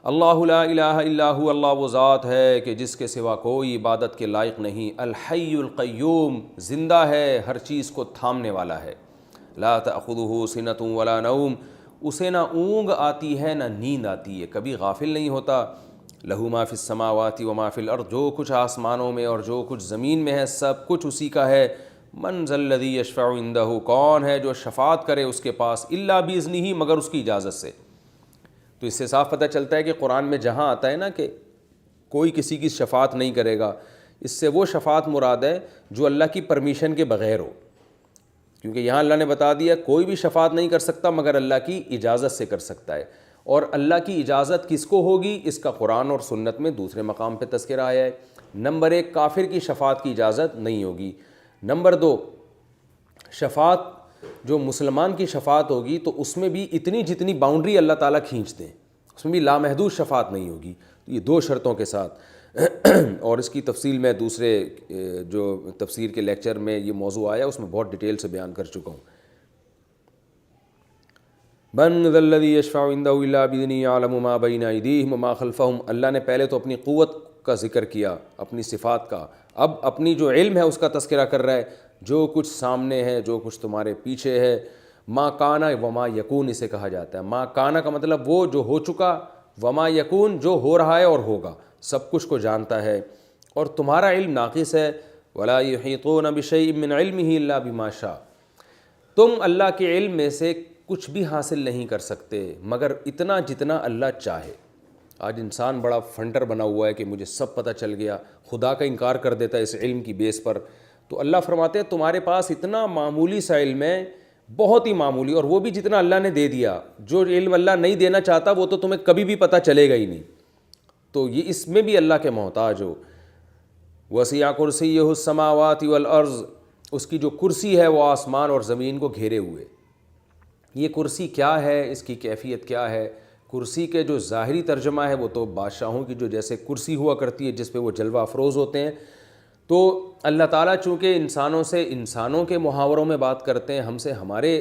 اللہ لا الہ الا ہو، اللہ وہ ذات ہے کہ جس کے سوا کوئی عبادت کے لائق نہیں۔ الحی القیوم، زندہ ہے، ہر چیز کو تھامنے والا ہے۔ لا تأخذہ سنۃ ولا نوم، اسے نہ اونگ آتی ہے نہ نیند آتی ہے، کبھی غافل نہیں ہوتا۔ لہو ما فی السماوات و ما فی الارض، جو کچھ آسمانوں میں اور جو کچھ زمین میں ہے سب کچھ اسی کا ہے۔ من ذا الذی یشفع عندہ، کون ہے جو شفاعت کرے اس کے پاس؟ الا باذنہ، مگر اس کی اجازت سے۔ تو اس سے صاف پتہ چلتا ہے کہ قرآن میں جہاں آتا ہے نا کہ کوئی کسی کی شفاعت نہیں کرے گا، اس سے وہ شفاعت مراد ہے جو اللہ کی پرمیشن کے بغیر ہو، کیونکہ یہاں اللہ نے بتا دیا کوئی بھی شفاعت نہیں کر سکتا مگر اللہ کی اجازت سے کر سکتا ہے۔ اور اللہ کی اجازت کس کو ہوگی؟ اس کا قرآن اور سنت میں دوسرے مقام پہ تذکرہ آیا ہے۔ نمبر 1، کافر کی شفاعت کی اجازت نہیں ہوگی۔ نمبر 2، شفاعت جو مسلمان کی شفاعت ہوگی تو اس میں بھی اتنی جتنی باؤنڈری اللہ تعالیٰ کھینچتے ہیں، اس میں بھی لامحدود شفاعت نہیں ہوگی۔ یہ 2 شرطوں کے ساتھ اور اس کی تفصیل میں دوسرے جو تفسیر کے لیکچر میں یہ موضوع آیا اس میں بہت ڈیٹیل سے بیان کر چکا ہوں۔ من ذا الذی یشفع عندہ الا باذنہ یعلم ما بین ایدیہم وما خلفہم، اللہ نے پہلے تو اپنی قوت کا ذکر کیا، اپنی صفات کا، اب اپنی جو علم ہے اس کا تذکرہ کر رہا ہے، جو کچھ سامنے ہے، جو کچھ تمہارے پیچھے ہے۔ ما کان وما یکون اسے کہا جاتا ہے۔ ما کان کا مطلب وہ جو ہو چکا، وما یکون جو ہو رہا ہے اور ہوگا، سب کچھ کو جانتا ہے، اور تمہارا علم ناقص ہے۔ ولا یحیطون بشیء من علمہ الا بما شاء، تم اللہ کے علم میں سے کچھ بھی حاصل نہیں کر سکتے مگر اتنا جتنا اللہ چاہے۔ آج انسان بڑا فنٹر بنا ہوا ہے کہ مجھے سب پتہ چل گیا، خدا کا انکار کر دیتا ہے اس علم کی بیس پر۔ تو اللہ فرماتے ہیں تمہارے پاس اتنا معمولی سا علم ہے، بہت ہی معمولی، اور وہ بھی جتنا اللہ نے دے دیا۔ جو علم اللہ نہیں دینا چاہتا وہ تو تمہیں کبھی بھی پتہ چلے گا ہی نہیں، تو یہ اس میں بھی اللہ کے محتاج ہو۔ وسع کرسیہ السماوات والارض، اس کی جو کرسی ہے وہ آسمان اور زمین کو گھیرے ہوئے۔ یہ کرسی کیا ہے، اس کی کیفیت کیا ہے؟ کرسی کے جو ظاہری ترجمہ ہے وہ تو بادشاہوں کی جو جیسے کرسی ہوا کرتی ہے جس پہ وہ جلوہ افروز ہوتے ہیں، تو اللہ تعالیٰ چونکہ انسانوں سے انسانوں کے محاوروں میں بات کرتے ہیں، ہم سے ہمارے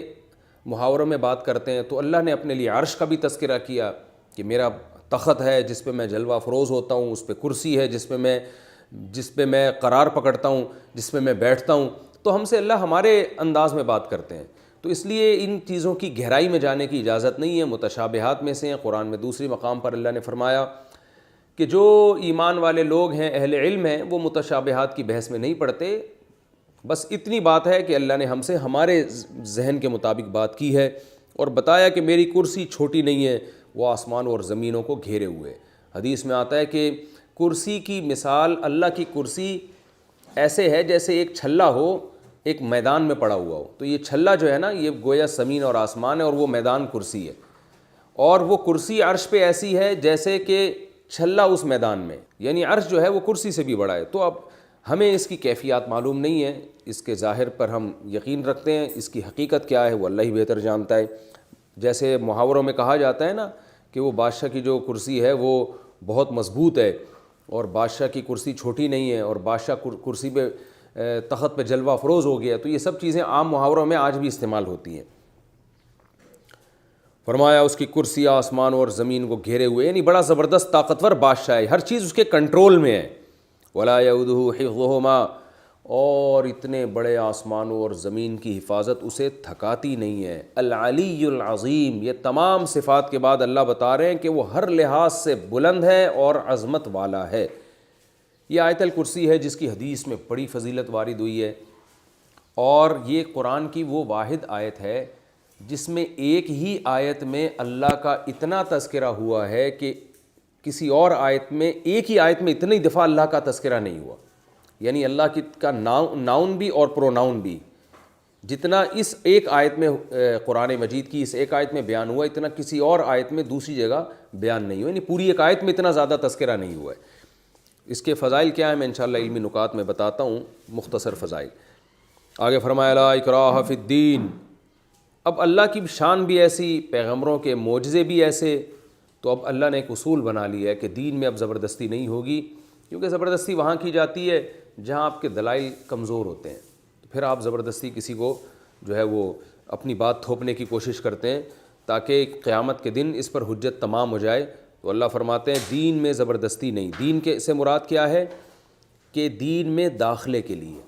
محاوروں میں بات کرتے ہیں، تو اللہ نے اپنے لیے عرش کا بھی تذکرہ کیا کہ میرا تخت ہے جس پہ میں جلوہ افروز ہوتا ہوں، اس پہ کرسی ہے جس پہ میں قرار پکڑتا ہوں، جس پہ میں بیٹھتا ہوں۔ تو ہم سے اللہ ہمارے انداز میں بات کرتے ہیں، تو اس لیے ان چیزوں کی گہرائی میں جانے کی اجازت نہیں ہے، متشابہات میں سے ہیں۔ قرآن میں دوسری مقام پر اللہ نے فرمایا کہ جو ایمان والے لوگ ہیں، اہل علم ہیں، وہ متشابہات کی بحث میں نہیں پڑتے، بس اتنی بات ہے کہ اللہ نے ہم سے ہمارے ذہن کے مطابق بات کی ہے، اور بتایا کہ میری کرسی چھوٹی نہیں ہے، وہ آسمان اور زمینوں کو گھیرے ہوئے۔ حدیث میں آتا ہے کہ کرسی کی مثال، اللہ کی کرسی ایسے ہے جیسے ایک چھلا ہو ایک میدان میں پڑا ہوا ہو، تو یہ چھلا جو ہے نا یہ گویا زمین اور آسمان ہے، اور وہ میدان کرسی ہے، اور وہ کرسی عرش پہ ایسی ہے جیسے کہ چھلا اس میدان میں، یعنی عرش جو ہے وہ کرسی سے بھی بڑا ہے۔ تو اب ہمیں اس کی کیفیات معلوم نہیں ہے، اس کے ظاہر پر ہم یقین رکھتے ہیں، اس کی حقیقت کیا ہے وہ اللہ ہی بہتر جانتا ہے۔ جیسے محاوروں میں کہا جاتا ہے نا کہ وہ بادشاہ کی جو کرسی ہے وہ بہت مضبوط ہے اور بادشاہ کی کرسی چھوٹی نہیں ہے اور بادشاہ کرسی پہ تخت پہ جلوہ افروز ہو گیا. تو یہ سب چیزیں عام محاوروں میں آج بھی استعمال ہوتی ہیں. فرمایا اس کی کرسی آسمان اور زمین کو گھیرے ہوئے، یعنی بڑا زبردست طاقتور بادشاہ ہے، ہر چیز اس کے کنٹرول میں ہے. ولا یؤودہ حفظہما، اور اتنے بڑے آسمانوں اور زمین کی حفاظت اسے تھکاتی نہیں ہے. العلی العظیم، یہ تمام صفات کے بعد اللہ بتا رہے ہیں کہ وہ ہر لحاظ سے بلند ہے اور عظمت والا ہے. یہ آیت الکرسی ہے جس کی حدیث میں بڑی فضیلت وارد ہوئی ہے، اور یہ قرآن کی وہ واحد آیت ہے جس میں ایک ہی آیت میں اللہ کا اتنا تذکرہ ہوا ہے کہ کسی اور آیت میں ایک ہی آیت میں اتنی دفعہ اللہ کا تذکرہ نہیں ہوا. یعنی اللہ کا ناؤن بھی اور پروناؤن بھی جتنا اس ایک آیت میں قرآن مجید کی اس ایک آیت میں بیان ہوا، اتنا کسی اور آیت میں دوسری جگہ بیان نہیں ہوا. یعنی پوری ایک آیت میں اتنا زیادہ تذکرہ نہیں ہوا ہے. اس کے فضائل کیا ہیں میں انشاءاللہ علمی نکات میں بتاتا ہوں، مختصر فضائل. آگے فرمایا لا اکراہ فی الدین. اب اللہ کی شان بھی ایسی، پیغمبروں کے معجزے بھی ایسے، تو اب اللہ نے ایک اصول بنا لیا ہے کہ دین میں اب زبردستی نہیں ہوگی، کیونکہ زبردستی وہاں کی جاتی ہے جہاں آپ کے دلائل کمزور ہوتے ہیں. تو پھر آپ زبردستی کسی کو جو ہے وہ اپنی بات تھوپنے کی کوشش کرتے ہیں تاکہ قیامت کے دن اس پر حجت تمام ہو جائے. تو اللہ فرماتے ہیں دین میں زبردستی نہیں. دین کے سے مراد کیا ہے کہ دین میں داخلے کے لیے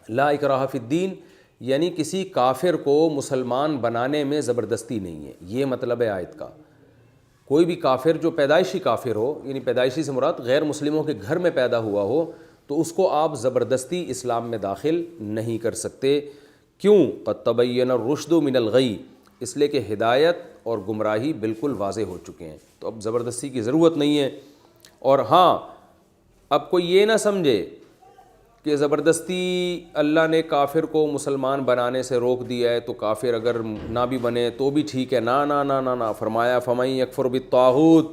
لا اکراہ فی الدین، یعنی کسی کافر کو مسلمان بنانے میں زبردستی نہیں ہے. یہ مطلب ہے آیت کا. کوئی بھی کافر جو پیدائشی کافر ہو، یعنی پیدائشی سے مراد غیر مسلموں کے گھر میں پیدا ہوا ہو، تو اس کو آپ زبردستی اسلام میں داخل نہیں کر سکتے. کیوں؟ قد تبین الرشد من الغی، اس لیے کہ ہدایت اور گمراہی بالکل واضح ہو چکے ہیں. تو اب زبردستی کی ضرورت نہیں ہے. اور ہاں، اب کوئی یہ نہ سمجھے کہ زبردستی اللہ نے کافر کو مسلمان بنانے سے روک دیا ہے تو کافر اگر نہ بھی بنے تو بھی ٹھیک ہے. نا نا نا نا نا، فرمایا فَمَن یکفر بالطاغوت،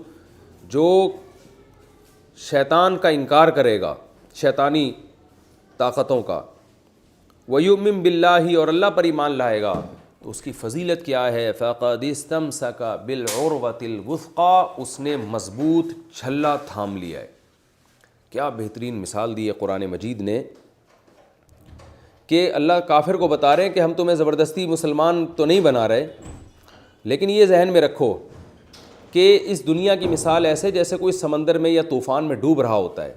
جو شیطان کا انکار کرے گا، شیطانی طاقتوں کا، وَيُؤْمِن بِاللَّهِ، اور اللہ پر ایمان لائے گا، تو اس کی فضیلت کیا ہے؟ فَقَدِ اسْتَمْسَكَ بِالْعُرْوَةِ الْوُثْقَىٰ، اس نے مضبوط چھلا تھام لیا ہے. کیا بہترین مثال دی ہے قرآن مجید نے کہ اللہ کافر کو بتا رہے ہیں کہ ہم تمہیں زبردستی مسلمان تو نہیں بنا رہے، لیکن یہ ذہن میں رکھو کہ اس دنیا کی مثال ایسے جیسے کوئی سمندر میں یا طوفان میں ڈوب رہا ہوتا ہے،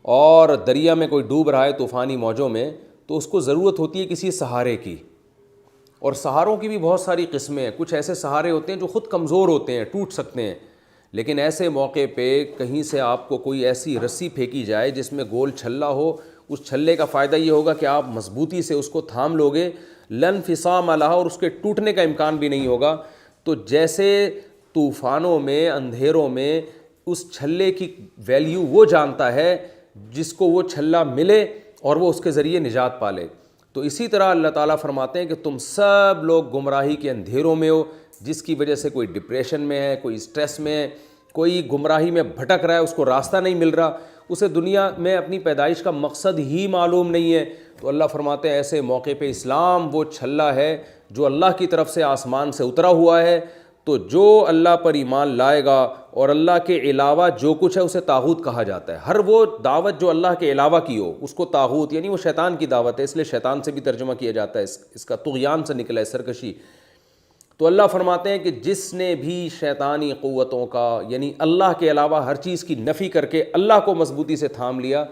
اور دریا میں کوئی ڈوب رہا ہے طوفانی موجوں میں، تو اس کو ضرورت ہوتی ہے کسی سہارے کی. اور سہاروں کی بھی بہت ساری قسمیں ہیں. کچھ ایسے سہارے ہوتے ہیں جو خود کمزور ہوتے ہیں، ٹوٹ سکتے ہیں، لیکن ایسے موقع پہ کہیں سے آپ کو کوئی ایسی رسی پھینکی جائے جس میں گول چھلا ہو، اس چھلے کا فائدہ یہ ہوگا کہ آپ مضبوطی سے اس کو تھام لوگے، لن فصام لہا، اور اس کے ٹوٹنے کا امکان بھی نہیں ہوگا. تو جیسے طوفانوں میں، اندھیروں میں اس چھلے کی ویلیو وہ جانتا ہے جس کو وہ چھلا ملے اور وہ اس کے ذریعے نجات پالے. تو اسی طرح اللہ تعالیٰ فرماتے ہیں کہ تم سب لوگ گمراہی کے اندھیروں میں ہو، جس کی وجہ سے کوئی ڈپریشن میں ہے، کوئی اسٹریس میں ہے، کوئی گمراہی میں بھٹک رہا ہے، اس کو راستہ نہیں مل رہا، اسے دنیا میں اپنی پیدائش کا مقصد ہی معلوم نہیں ہے. تو اللہ فرماتے ہیں ایسے موقع پہ اسلام وہ چھلا ہے جو اللہ کی طرف سے آسمان سے اترا ہوا ہے. تو جو اللہ پر ایمان لائے گا اور اللہ کے علاوہ جو کچھ ہے اسے طاغوت کہا جاتا ہے. ہر وہ دعوت جو اللہ کے علاوہ کی ہو اس کو طاغوت، یعنی وہ شیطان کی دعوت ہے، اس لیے شیطان سے بھی ترجمہ کیا جاتا ہے، اس کا طغیان سے نکلا ہے، سرکشی. تو اللہ فرماتے ہیں کہ جس نے بھی شیطانی قوتوں کا، یعنی اللہ کے علاوہ ہر چیز کی نفی کر کے اللہ کو مضبوطی سے تھام لیا،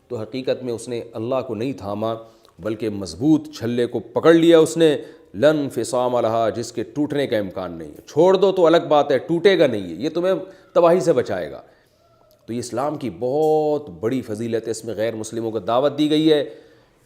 تو حقیقت میں اس نے اللہ کو نہیں تھاما بلکہ مضبوط چھلے کو پکڑ لیا اس نے. لن فصام لہا، جس کے ٹوٹنے کا امکان نہیں ہے. چھوڑ دو تو الگ بات ہے، ٹوٹے گا نہیں ہے، یہ تمہیں تباہی سے بچائے گا. تو یہ اسلام کی بہت بڑی فضیلت ہے. اس میں غیر مسلموں کو دعوت دی گئی ہے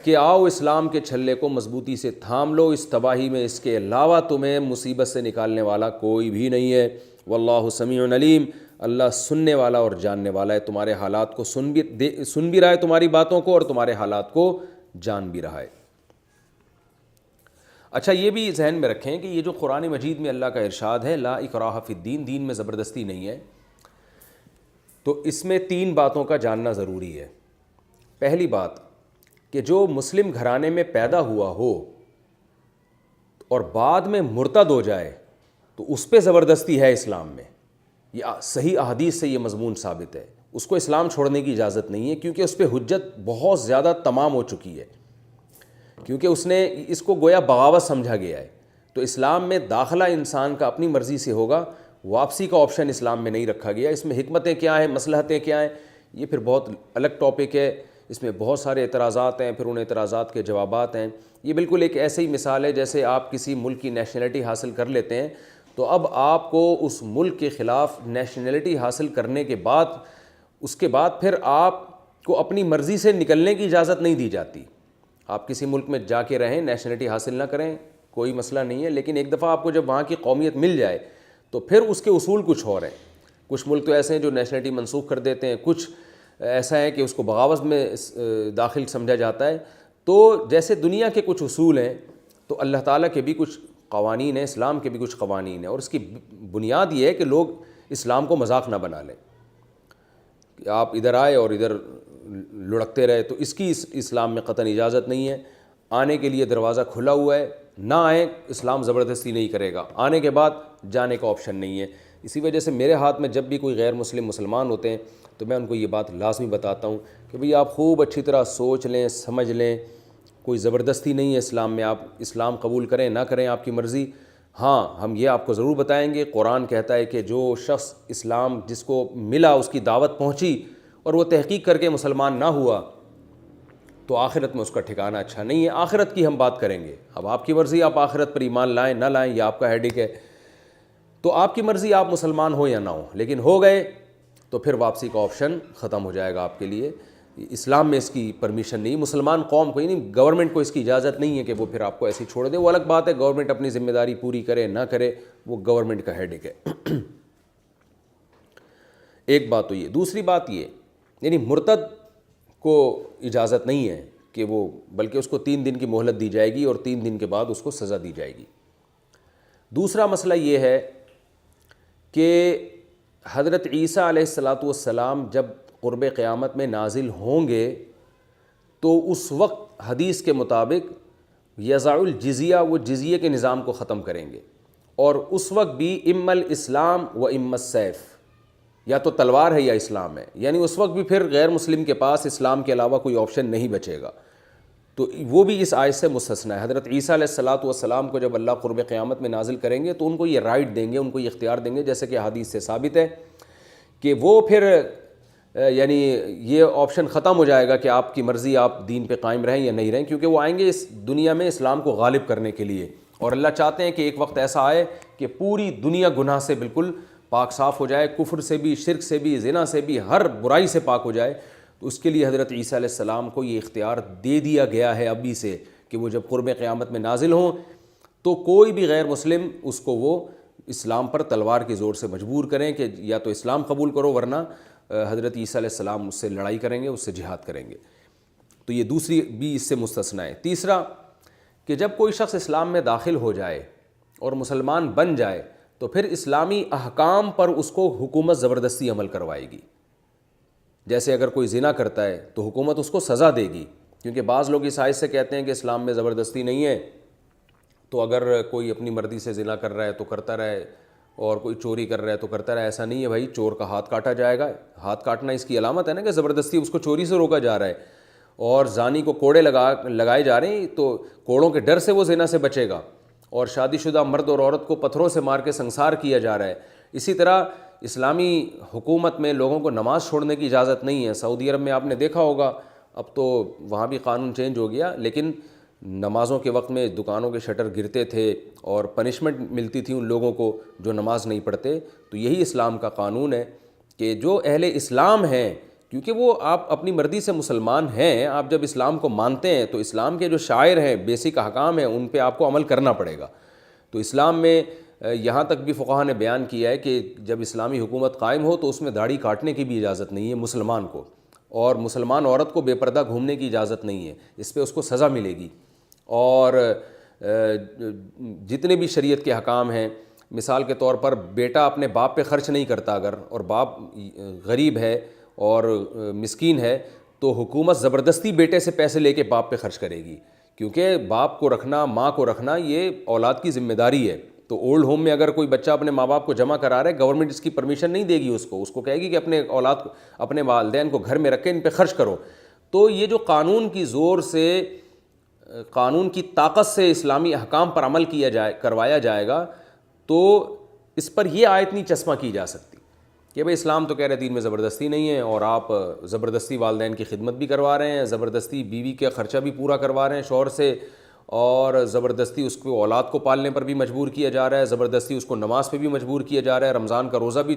کہ آؤ اسلام کے چھلے کو مضبوطی سے تھام لو، اس تباہی میں اس کے علاوہ تمہیں مصیبت سے نکالنے والا کوئی بھی نہیں ہے. واللہ سمیع علیم، اللہ سننے والا اور جاننے والا ہے. تمہارے حالات کو سن بھی رہا ہے، تمہاری باتوں کو، اور تمہارے حالات کو جان بھی رہا ہے. اچھا، یہ بھی ذہن میں رکھیں کہ یہ جو قرآن مجید میں اللہ کا ارشاد ہے لا اکراہ فی الدین، دین میں زبردستی نہیں ہے، تو اس میں 3 باتوں کا جاننا ضروری ہے. پہلی بات کہ جو مسلم گھرانے میں پیدا ہوا ہو اور بعد میں مرتد ہو جائے تو اس پہ زبردستی ہے اسلام میں، یہ صحیح احادیث سے یہ مضمون ثابت ہے، اس کو اسلام چھوڑنے کی اجازت نہیں ہے، کیونکہ اس پہ حجت بہت زیادہ تمام ہو چکی ہے، کیونکہ اس کو گویا بغاوت سمجھا گیا ہے۔ تو اسلام میں داخلہ انسان کا اپنی مرضی سے ہوگا، واپسی کا آپشن اسلام میں نہیں رکھا گیا۔ اس میں حکمتیں کیا ہیں، مصلحتیں کیا ہیں، یہ پھر بہت الگ ٹاپک ہے، اس میں بہت سارے اعتراضات ہیں، پھر ان اعتراضات کے جوابات ہیں۔ یہ بالکل ایک ایسے ہی مثال ہے جیسے آپ کسی ملک کی نیشنلٹی حاصل کر لیتے ہیں، تو اب آپ کو اس ملک کے خلاف نیشنلٹی حاصل کرنے کے بعد اس کے بعد پھر آپ کو اپنی مرضی سے نکلنے کی اجازت نہیں دی جاتی۔ آپ کسی ملک میں جا کے رہیں، نیشنلٹی حاصل نہ کریں، کوئی مسئلہ نہیں ہے، لیکن ایک دفعہ آپ کو جب وہاں کی قومیت مل جائے تو پھر اس کے اصول کچھ اور ہیں۔ کچھ ملک تو ایسے ہیں جو نیشنلٹی منسوخ کر دیتے ہیں، کچھ ایسا ہے کہ اس کو بغاوت میں داخل سمجھا جاتا ہے۔ تو جیسے دنیا کے کچھ اصول ہیں، تو اللہ تعالیٰ کے بھی کچھ قوانین ہیں، اسلام کے بھی کچھ قوانین ہیں، اور اس کی بنیاد یہ ہے کہ لوگ اسلام کو مذاق نہ بنا لیں کہ آپ ادھر آئے اور ادھر لڑکتے رہے، تو اس کی اسلام میں قطعاً اجازت نہیں ہے۔ آنے کے لیے دروازہ کھلا ہوا ہے، نہ آئیں، اسلام زبردستی نہیں کرے گا، آنے کے بعد جانے کا آپشن نہیں ہے۔ اسی وجہ سے میرے ہاتھ میں جب بھی کوئی غیر مسلم مسلمان ہوتے ہیں تو میں ان کو یہ بات لازمی بتاتا ہوں کہ بھئی آپ خوب اچھی طرح سوچ لیں، سمجھ لیں، کوئی زبردستی نہیں ہے اسلام میں، آپ اسلام قبول کریں نہ کریں آپ کی مرضی۔ ہاں، ہم یہ آپ کو ضرور بتائیں گے، قرآن کہتا ہے کہ جو شخص اسلام جس کو ملا، اس کی دعوت پہنچی اور وہ تحقیق کر کے مسلمان نہ ہوا تو آخرت میں اس کا ٹھکانہ اچھا نہیں ہے۔ آخرت کی ہم بات کریں گے، اب آپ کی مرضی آپ آخرت پر ایمان لائیں نہ لائیں، یہ آپ کا ہیڈک ہے۔ تو آپ کی مرضی آپ مسلمان ہو یا نہ ہو، لیکن ہو گئے تو پھر واپسی کا آپشن ختم ہو جائے گا آپ کے لیے۔ اسلام میں اس کی پرمیشن نہیں، مسلمان قوم کو ہی نہیں، گورنمنٹ کو اس کی اجازت نہیں ہے کہ وہ پھر آپ کو ایسی چھوڑ دے۔ وہ الگ بات ہے، گورنمنٹ اپنی ذمہ داری پوری کرے نہ کرے، وہ گورنمنٹ کا ہیڈک ہے۔ ایک بات تو یہ، دوسری بات یہ، یعنی مرتد کو اجازت نہیں ہے کہ وہ، بلکہ اس کو 3 دن کی مہلت دی جائے گی اور 3 دن کے بعد اس کو سزا دی جائے گی۔ دوسرا مسئلہ یہ ہے کہ حضرت عیسیٰ علیہ السلام جب قرب قیامت میں نازل ہوں گے تو اس وقت حدیث کے مطابق یضع الجزیہ، وہ جزیے کے نظام کو ختم کریں گے، اور اس وقت بھی اما الاسلام و اما السیف، یا تو تلوار ہے یا اسلام ہے، یعنی اس وقت بھی پھر غیر مسلم کے پاس اسلام کے علاوہ کوئی آپشن نہیں بچے گا۔ تو وہ بھی اس آیت سے مستثنیٰ ہے۔ حضرت عیسیٰ علیہ السلام کو جب اللہ قرب قیامت میں نازل کریں گے تو ان کو یہ رائٹ دیں گے، ان کو یہ اختیار دیں گے، جیسے کہ حدیث سے ثابت ہے کہ وہ پھر یعنی یہ آپشن ختم ہو جائے گا کہ آپ کی مرضی، آپ دین پہ قائم رہیں یا نہیں رہیں، کیونکہ وہ آئیں گے اس دنیا میں اسلام کو غالب کرنے کے لیے، اور اللہ چاہتے ہیں کہ ایک وقت ایسا آئے کہ پوری دنیا گناہ سے بالکل پاک صاف ہو جائے، کفر سے بھی، شرک سے بھی، زنا سے بھی، ہر برائی سے پاک ہو جائے۔ تو اس کے لیے حضرت عیسیٰ علیہ السلام کو یہ اختیار دے دیا گیا ہے ابھی سے کہ وہ جب قرب قیامت میں نازل ہوں تو کوئی بھی غیر مسلم اس کو وہ اسلام پر تلوار کے زور سے مجبور کریں کہ یا تو اسلام قبول کرو، ورنہ حضرت عیسیٰ علیہ السلام اس سے لڑائی کریں گے، اس سے جہاد کریں گے۔ تو یہ دوسری بھی اس سے مستثنیٰ ہے۔ تیسرا کہ جب کوئی شخص اسلام میں داخل ہو جائے اور مسلمان بن جائے تو پھر اسلامی احکام پر اس کو حکومت زبردستی عمل کوائے گی۔ جیسے اگر کوئی زنا کرتا ہے تو حکومت اس کو سزا دے گی، کیونکہ بعض لوگ اس آیت سے کہتے ہیں کہ اسلام میں زبردستی نہیں ہے، تو اگر کوئی اپنی مرضی سے زنا کر رہا ہے تو کرتا رہے، اور کوئی چوری کر رہا ہے تو کرتا رہے۔ ایسا نہیں ہے بھائی، چور کا ہاتھ کاٹا جائے گا۔ ہاتھ کاٹنا اس کی علامت ہے نا کہ زبردستی اس کو چوری سے روکا جا رہا ہے، اور زانی کو کوڑے لگائے جا رہے ہیں تو کوڑوں کے ڈر سے وہ زنا سے بچے گا، اور شادی شدہ مرد اور عورت کو پتھروں سے مار کے سنسار کیا جا رہا ہے۔ اسی طرح اسلامی حکومت میں لوگوں کو نماز چھوڑنے کی اجازت نہیں ہے۔ سعودی عرب میں آپ نے دیکھا ہوگا، اب تو وہاں بھی قانون چینج ہو گیا، لیکن نمازوں کے وقت میں دکانوں کے شٹر گرتے تھے اور پنشمنٹ ملتی تھی ان لوگوں کو جو نماز نہیں پڑھتے۔ تو یہی اسلام کا قانون ہے کہ جو اہل اسلام ہیں، کیونکہ وہ آپ اپنی مرضی سے مسلمان ہیں، آپ جب اسلام کو مانتے ہیں تو اسلام کے جو شاعر ہیں، بیسک احکام ہیں، ان پہ آپ کو عمل کرنا پڑے گا۔ تو اسلام میں یہاں تک بھی فقہا نے بیان کیا ہے کہ جب اسلامی حکومت قائم ہو تو اس میں داڑھی کاٹنے کی بھی اجازت نہیں ہے مسلمان کو، اور مسلمان عورت کو بے پردہ گھومنے کی اجازت نہیں ہے، اس پہ اس کو سزا ملے گی۔ اور جتنے بھی شریعت کے حکام ہیں، مثال کے طور پر بیٹا اپنے باپ پہ خرچ نہیں کرتا اگر، اور باپ غریب ہے اور مسکین ہے، تو حکومت زبردستی بیٹے سے پیسے لے کے باپ پہ خرچ کرے گی، کیونکہ باپ کو رکھنا، ماں کو رکھنا، یہ اولاد کی ذمہ داری ہے۔ تو اولڈ ہوم میں اگر کوئی بچہ اپنے ماں باپ کو جمع کرا رہا ہے، گورنمنٹ اس کی پرمیشن نہیں دے گی اس کو کہے گی کہ اپنے اولاد کو، اپنے والدین کو گھر میں رکھ کے ان پہ خرچ کرو. تو یہ جو قانون کی زور سے، قانون کی طاقت سے اسلامی احکام پر عمل کروایا جائے گا، تو اس پر یہ آیت نہیں چسپاں کی جا سکتی کہ بھئی اسلام تو کہہ رہے دین میں زبردستی نہیں ہے، اور آپ زبردستی والدین کی خدمت بھی کروا رہے ہیں، زبردستی بیوی کا خرچہ بھی پورا کروا رہے ہیں شوہر سے، اور زبردستی اس کو اولاد کو پالنے پر بھی مجبور کیا جا رہا ہے، زبردستی اس کو نماز پہ بھی مجبور کیا جا رہا ہے، رمضان کا روزہ بھی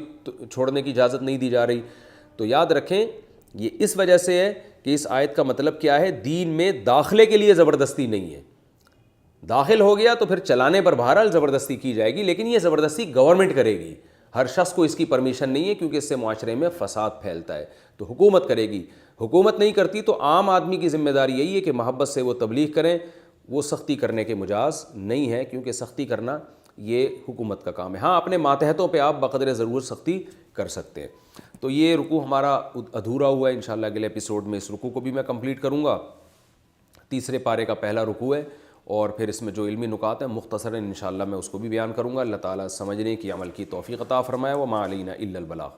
چھوڑنے کی اجازت نہیں دی جا رہی. تو یاد رکھیں یہ اس وجہ سے ہے کہ اس آیت کا مطلب کیا ہے، دین میں داخلے کے لیے زبردستی نہیں ہے. داخل ہو گیا تو پھر چلانے پر بہرحال زبردستی کی جائے گی، لیکن یہ زبردستی گورنمنٹ کرے گی، ہر شخص کو اس کی پرمیشن نہیں ہے، کیونکہ اس سے معاشرے میں فساد پھیلتا ہے. تو حکومت کرے گی. حکومت نہیں کرتی تو عام آدمی کی ذمہ داری یہی ہے کہ محبت سے وہ تبلیغ کریں، وہ سختی کرنے کے مجاز نہیں ہے، کیونکہ سختی کرنا یہ حکومت کا کام ہے. ہاں اپنے ماتحتوں پہ آپ بقدر ضرور سختی کر سکتے ہیں. تو یہ رکوع ہمارا ادھورا ہوا ہے، انشاءاللہ اگلے ایپیسوڈ میں اس رکوع کو بھی میں کمپلیٹ کروں گا. تیسرے پارے کا پہلا رکوع ہے، اور پھر اس میں جو علمی نکات ہیں مختصراً انشاءاللہ میں اس کو بھی بیان کروں گا. اللہ تعالیٰ سمجھنے کی، عمل کی توفیق عطا فرمائے. وما علینا الا البلاغ.